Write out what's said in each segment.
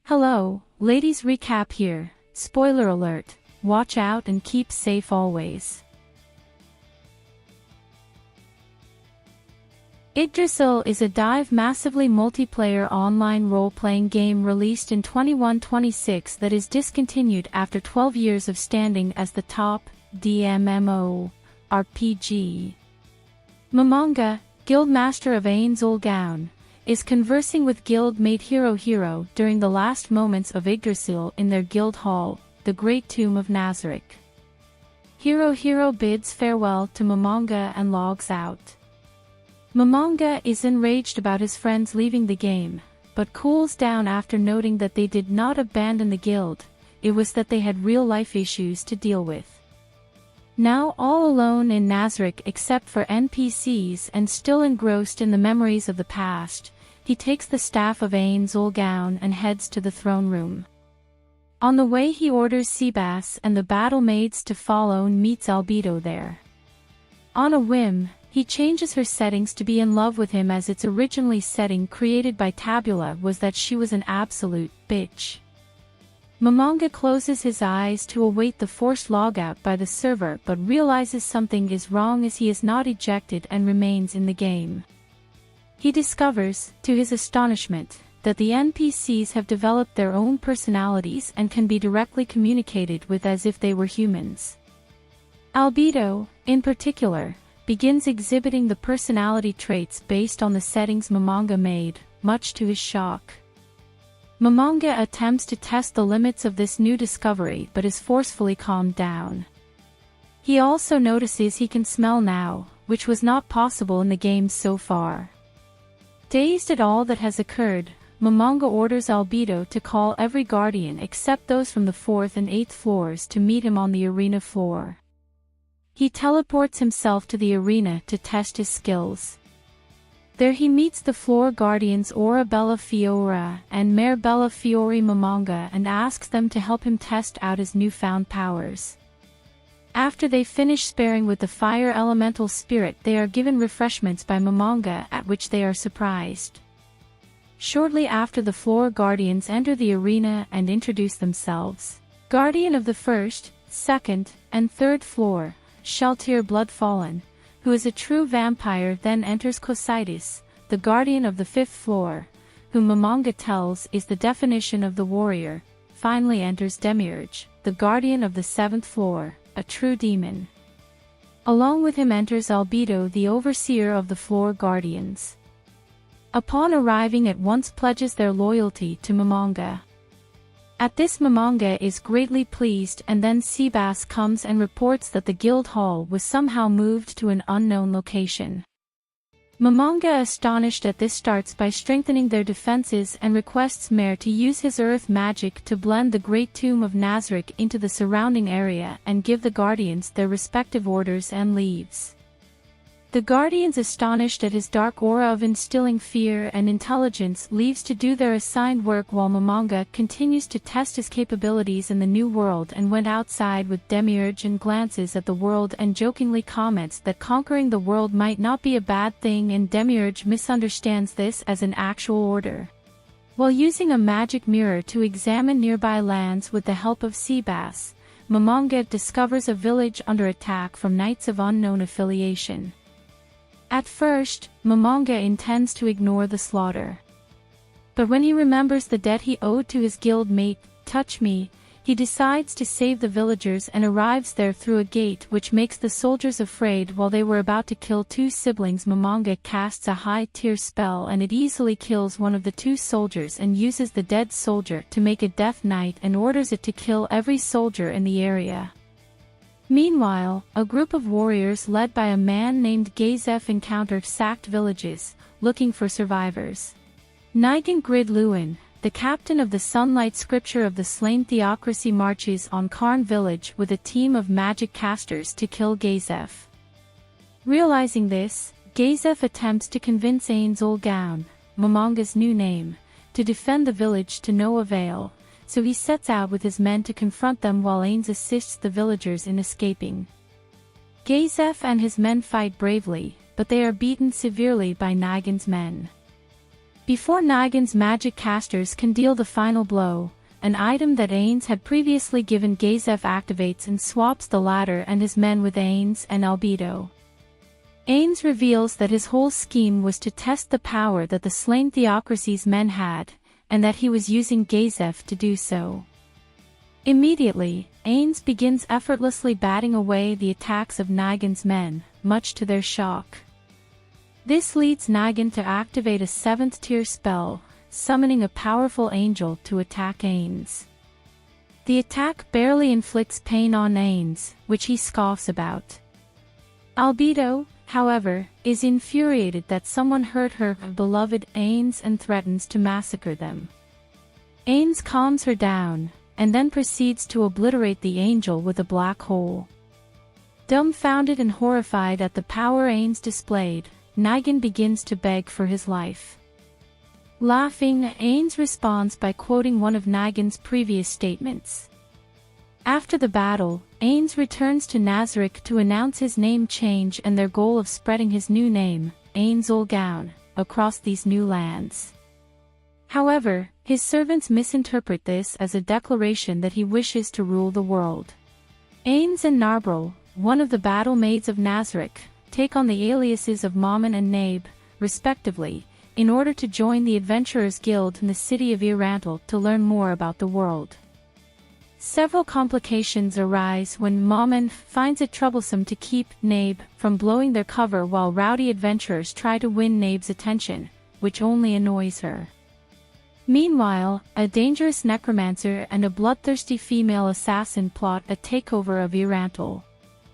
Hello, Ladies Recap here. Spoiler alert, watch out and keep safe always. Yggdrasil is a massively multiplayer online role-playing game released in 2126 that is discontinued after 12 years of standing as the top DMMO RPG. Momonga, Guildmaster of Ains Ulgaun, is conversing with guildmate Hero during the last moments of Yggdrasil in their guild hall, the Great Tomb of Nazarick. Hero bids farewell to Momonga and logs out. Momonga is enraged about his friends leaving the game, but cools down after noting that they did not abandon the guild, it was that they had real-life issues to deal with. Now all alone in Nazarick except for NPCs and still engrossed in the memories of the past, he takes the staff of Ains Ulgaun and heads to the throne room. On the way he orders Seabass and the battle maids to follow and meets Albedo there. On a whim, he changes her settings to be in love with him, as its originally setting created by Tabula was that she was an absolute bitch. Momonga closes his eyes to await the forced logout by the server but realizes something is wrong as he is not ejected and remains in the game. He discovers, to his astonishment, that the NPCs have developed their own personalities and can be directly communicated with as if they were humans. Albedo, in particular, begins exhibiting the personality traits based on the settings Momonga made, much to his shock. Momonga attempts to test the limits of this new discovery but is forcefully calmed down. He also notices he can smell now, which was not possible in the game so far. Dazed at all that has occurred, Momonga orders Albedo to call every guardian except those from the 4th and 8th floors to meet him on the arena floor. He teleports himself to the arena to test his skills. There he meets the floor guardians Ora Bellafiora and Mare Bellafiori Momonga and asks them to help him test out his newfound powers. After they finish sparring with the fire elemental spirit, they are given refreshments by Momonga, at which they are surprised. Shortly after, the floor guardians enter the arena and introduce themselves. Guardian of the 1st, 2nd, and 3rd floor, Sheltir Bloodfallen, who is a true vampire, then enters Cositis, the guardian of the 5th floor, whom Momonga tells is the definition of the warrior. Finally enters Demiurge, the guardian of the 7th floor, a true demon. Along with him enters Albedo, the overseer of the floor guardians. Upon arriving, at once pledges their loyalty to Momonga. At this, Momonga is greatly pleased, and then Seabass comes and reports that the guild hall was somehow moved to an unknown location. Momonga, astonished at this, starts by strengthening their defenses and requests Mare to use his earth magic to blend the Great Tomb of Nazarick into the surrounding area and give the guardians their respective orders, and leaves. The guardians, astonished at his dark aura of instilling fear and intelligence, leaves to do their assigned work while Momonga continues to test his capabilities in the new world and went outside with Demiurge and glances at the world and jokingly comments that conquering the world might not be a bad thing, and Demiurge misunderstands this as an actual order. While using a magic mirror to examine nearby lands with the help of Seabass, Momonga discovers a village under attack from Knights of Unknown affiliation. At first, Momonga intends to ignore the slaughter. But when he remembers the debt he owed to his guild mate, Touch Me, he decides to save the villagers and arrives there through a gate which makes the soldiers afraid. While they were about to kill two siblings, Momonga casts a high-tier spell and it easily kills one of the two soldiers and uses the dead soldier to make a death knight and orders it to kill every soldier in the area. Meanwhile, a group of warriors led by a man named Gazef encounter sacked villages, looking for survivors. Nigan Grid Lewin, the captain of the Sunlight Scripture of the Slain Theocracy, marches on Karn village with a team of magic casters to kill Gazef. Realizing this, Gazef attempts to convince Ains Ulgaun, Momonga's new name, to defend the village to no avail, so he sets out with his men to confront them while Ains assists the villagers in escaping. Gazef and his men fight bravely, but they are beaten severely by Nigan's men. Before Nigan's magic casters can deal the final blow, an item that Ains had previously given Gazef activates and swaps the latter and his men with Ains and Albedo. Ains reveals that his whole scheme was to test the power that the slain Theocracy's men had, and that he was using Gazef to do so. Immediately, Ains begins effortlessly batting away the attacks of Nigan's men, much to their shock. This leads Nigan to activate a 7th tier spell, summoning a powerful angel to attack Ains. The attack barely inflicts pain on Ains, which he scoffs about. Albedo, however, is infuriated that someone hurt her beloved Ains and threatens to massacre them. Ains calms her down, and then proceeds to obliterate the angel with a black hole. Dumbfounded and horrified at the power Ains displayed, Nigan begins to beg for his life. Laughing, Ains responds by quoting one of Nigan's previous statements. After the battle, Ains returns to Nazarick to announce his name change and their goal of spreading his new name, Ains Olgaun, across these new lands. However, his servants misinterpret this as a declaration that he wishes to rule the world. Ains and Narbril, one of the battle maids of Nazarick, take on the aliases of Mammon and Nabe, respectively, in order to join the Adventurers Guild in the city of Irantal to learn more about the world. Several complications arise when Mammon finds it troublesome to keep Nabe from blowing their cover while rowdy adventurers try to win Nabe's attention, which only annoys her. Meanwhile, a dangerous necromancer and a bloodthirsty female assassin plot a takeover of Irantal.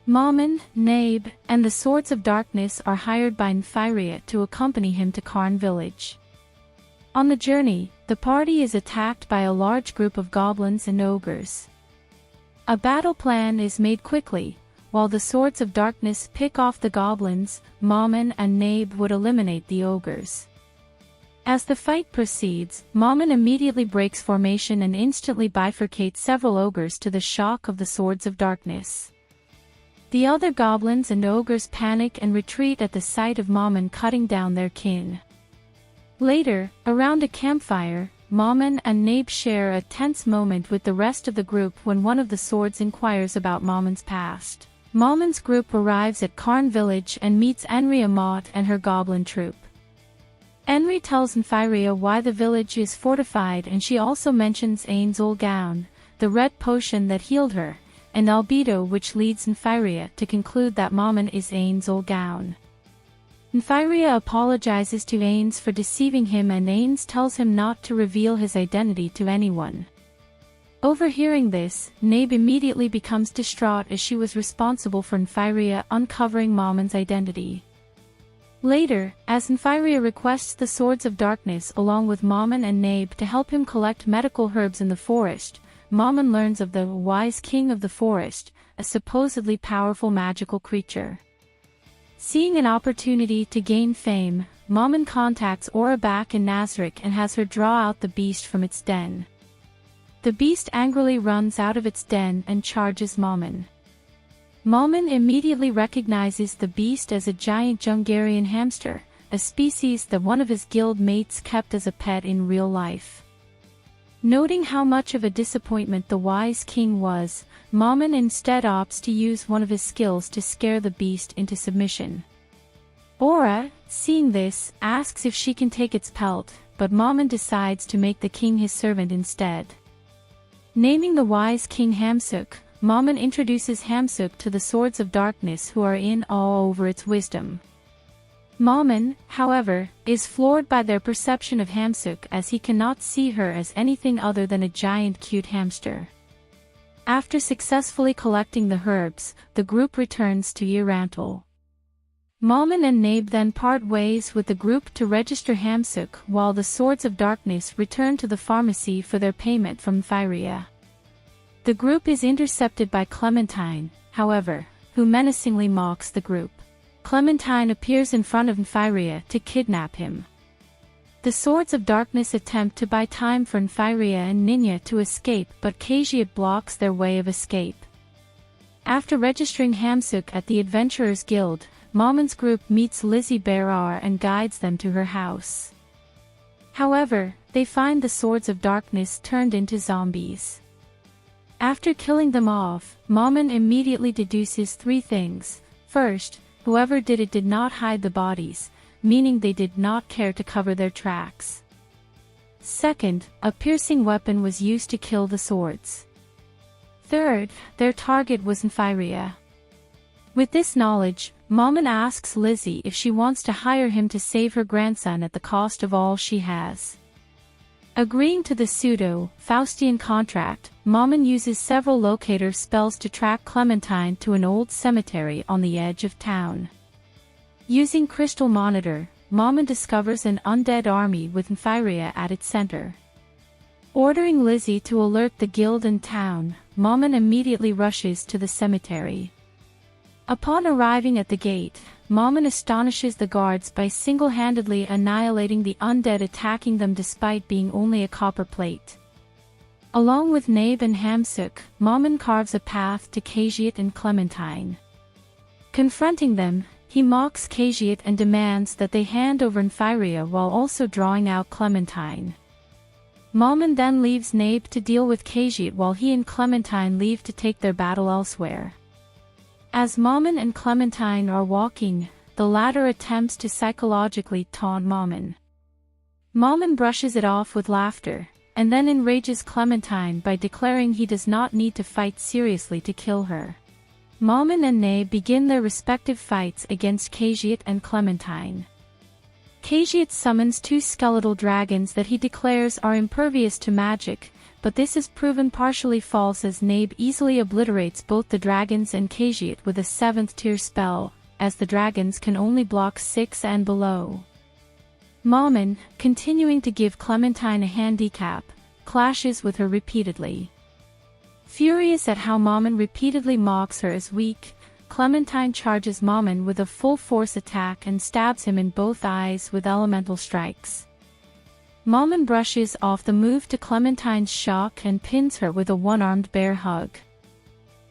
Mammon, Nabe, and the Swords of Darkness are hired by Nymphyria to accompany him to Karn village. On the journey, the party is attacked by a large group of goblins and ogres. A battle plan is made quickly. While the Swords of Darkness pick off the goblins, Mammon and Nabe would eliminate the ogres. As the fight proceeds, Mammon immediately breaks formation and instantly bifurcates several ogres to the shock of the Swords of Darkness. The other goblins and ogres panic and retreat at the sight of Mammon cutting down their kin. Later, around a campfire, Mammon and Nabe share a tense moment with the rest of the group when one of the swords inquires about Mammon's past. Mammon's group arrives at Karn village and meets Enri Amat and her goblin troop. Enri tells Nymphyria why the village is fortified, and she also mentions Ains Olgaun, the red potion that healed her, and Albedo, which leads Nymphyria to conclude that Mammon is Ains Olgaun. Nymphyria apologizes to Ains for deceiving him, and Ains tells him not to reveal his identity to anyone. Overhearing this, Nabe immediately becomes distraught as she was responsible for Nymphyria uncovering Mammon's identity. Later, as Nymphyria requests the Swords of Darkness along with Mammon and Nabe to help him collect medical herbs in the forest, Mammon learns of the wise king of the forest, a supposedly powerful magical creature. Seeing an opportunity to gain fame, Mammon contacts Aura back in Nazarick and has her draw out the beast from its den. The beast angrily runs out of its den and charges Mammon. Mammon immediately recognizes the beast as a giant Jungarian hamster, a species that one of his guild mates kept as a pet in real life. Noting how much of a disappointment the wise king was, Mammon instead opts to use one of his skills to scare the beast into submission. Aura, seeing this, asks if she can take its pelt, but Mammon decides to make the king his servant instead. Naming the wise king Hamsuk, Mammon introduces Hamsuk to the Swords of Darkness, who are in awe over its wisdom. Mammon, however, is floored by their perception of Hamsuk, as he cannot see her as anything other than a giant cute hamster. After successfully collecting the herbs, the group returns to Irantal. Mammon and Nabe then part ways with the group to register Hamsuk, while the Swords of Darkness return to the pharmacy for their payment from Nymphyria. The group is intercepted by Clementine, however, who menacingly mocks the group. Clementine appears in front of Nymphyria to kidnap him. The Swords of Darkness attempt to buy time for Nymphyria and Ninya to escape, but Kajiat blocks their way of escape. After registering Hamsuk at the Adventurers Guild, Mammon's group meets Lizzie Berar and guides them to her house. However, they find the Swords of Darkness turned into zombies. After killing them off, Mammon immediately deduces three things. First, whoever did it did not hide the bodies, meaning they did not care to cover their tracks. Second, a piercing weapon was used to kill the swords. Third, their target was Nymphyria. With this knowledge, Mammon asks Lizzie if she wants to hire him to save her grandson at the cost of all she has. Agreeing to the pseudo-Faustian contract, Mammon uses several locator spells to track Clementine to an old cemetery on the edge of town. Using Crystal Monitor, Mammon discovers an undead army with Nymphyria at its center. Ordering Lizzie to alert the guild in town, Mammon immediately rushes to the cemetery. Upon arriving at the gate, Mammon astonishes the guards by single-handedly annihilating the undead attacking them despite being only a copper plate. Along with Nabe and Hamsuk, Mammon carves a path to Cagiet and Clementine. Confronting them, he mocks Cagiet and demands that they hand over Nymphyria while also drawing out Clementine. Mammon then leaves Nabe to deal with Cagiet while he and Clementine leave to take their battle elsewhere. As Mammon and Clementine are walking, the latter attempts to psychologically taunt Mammon. Mammon brushes it off with laughter, and then enrages Clementine by declaring he does not need to fight seriously to kill her. Mammon and Nabe begin their respective fights against Cagiet and Clementine. Cagiet summons two skeletal dragons that he declares are impervious to magic, but this is proven partially false as Nabe easily obliterates both the dragons and Cagiet with a 7th tier spell, as the dragons can only block 6 and below. Mammon, continuing to give Clementine a handicap, clashes with her repeatedly. Furious at how Mammon repeatedly mocks her as weak, Clementine charges Mammon with a full-force attack and stabs him in both eyes with elemental strikes. Mammon brushes off the move to Clementine's shock and pins her with a one-armed bear hug.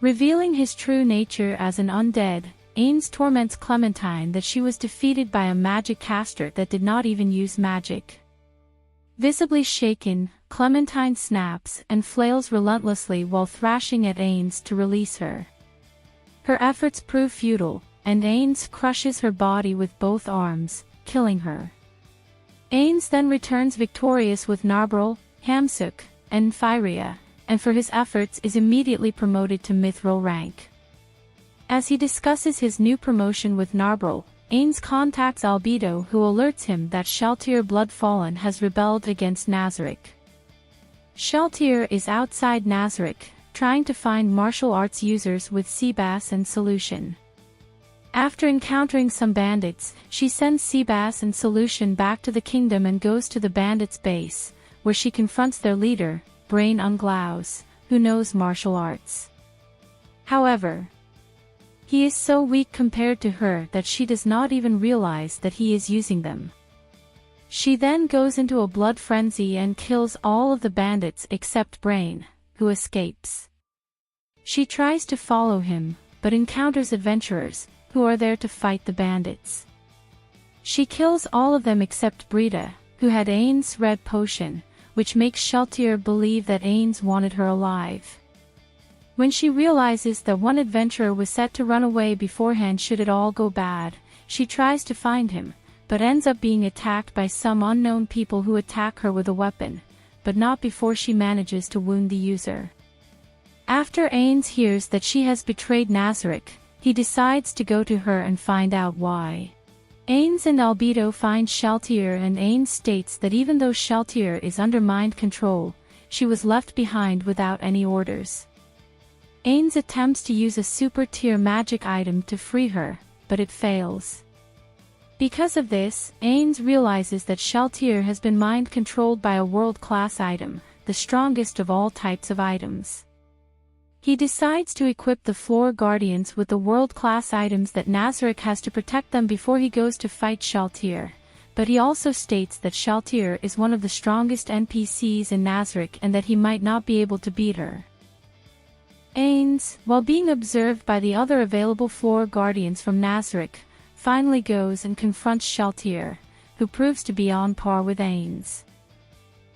Revealing his true nature as an undead, Ains torments Clementine that she was defeated by a magic caster that did not even use magic. Visibly shaken, Clementine snaps and flails relentlessly while thrashing at Ains to release her. Her efforts prove futile, and Ains crushes her body with both arms, killing her. Ains then returns victorious with Narbril, Hamsuk, and Nymphyria, and for his efforts is immediately promoted to mithril rank. As he discusses his new promotion with Narbril, Ains contacts Albedo who alerts him that Sheltir Bloodfallen has rebelled against Nazarick. Sheltir is outside Nazarick, trying to find martial arts users with Seabass and Solution. After encountering some bandits, she sends Seabass and Solution back to the kingdom and goes to the bandits' base, where she confronts their leader, Brain Unglaus, who knows martial arts. However, he is so weak compared to her that she does not even realize that he is using them. She then goes into a blood frenzy and kills all of the bandits except Brain, who escapes. She tries to follow him, but encounters adventurers, who are there to fight the bandits. She kills all of them except Brita, who had Ains' red potion, which makes Sheltir believe that Ains wanted her alive. When she realizes that one adventurer was set to run away beforehand should it all go bad, she tries to find him, but ends up being attacked by some unknown people who attack her with a weapon, but not before she manages to wound the user. After Ains hears that she has betrayed Nazarick, he decides to go to her and find out why. Ains and Albedo find Sheltir and Ains states that even though Sheltir is under mind control, she was left behind without any orders. Ains attempts to use a super tier magic item to free her, but it fails. Because of this, Ains realizes that Sheltir has been mind controlled by a world-class item, the strongest of all types of items. He decides to equip the floor guardians with the world-class items that Nazarick has to protect them before he goes to fight Sheltir, but he also states that Sheltir is one of the strongest NPCs in Nazarick and that he might not be able to beat her. Ains, while being observed by the other available floor guardians from Nazarick, finally goes and confronts Sheltir, who who proves to be on par with Ains.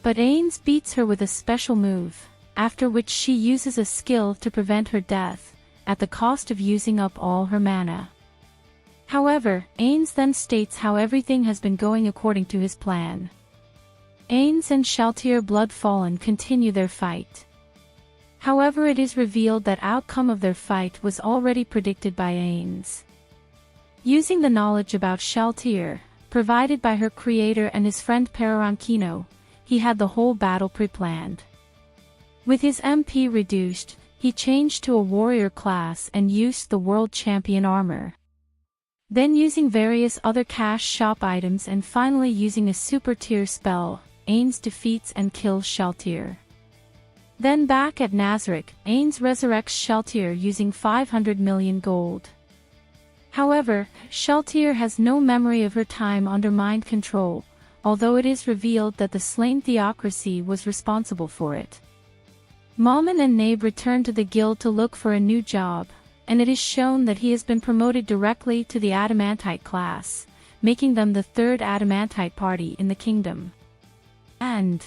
But Ains beats her with a special move, after which she uses a skill to prevent her death, at the cost of using up all her mana. However, Ains then states how everything has been going according to his plan. Ains and Shaltir Bloodfallen continue their fight. However, it is revealed that outcome of their fight was already predicted by Ains. Using the knowledge about Shaltir, provided by her creator and his friend Perarankino, he had the whole battle pre-planned. With his MP reduced, he changed to a warrior class and used the world champion armor. Then using various other cash shop items and finally using a super tier spell, Ains defeats and kills Shaltir. Then back at Nazarick, Ains resurrects Shaltir using 500 million gold. However, Shaltir has no memory of her time under mind control, although it is revealed that the slain theocracy was responsible for it. Maumon and Nabe return to the guild to look for a new job, and it is shown that he has been promoted directly to the Adamantite class, making them the third Adamantite party in the kingdom. And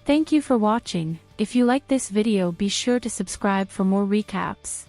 thank you for watching. If you like this video, be sure to subscribe for more recaps.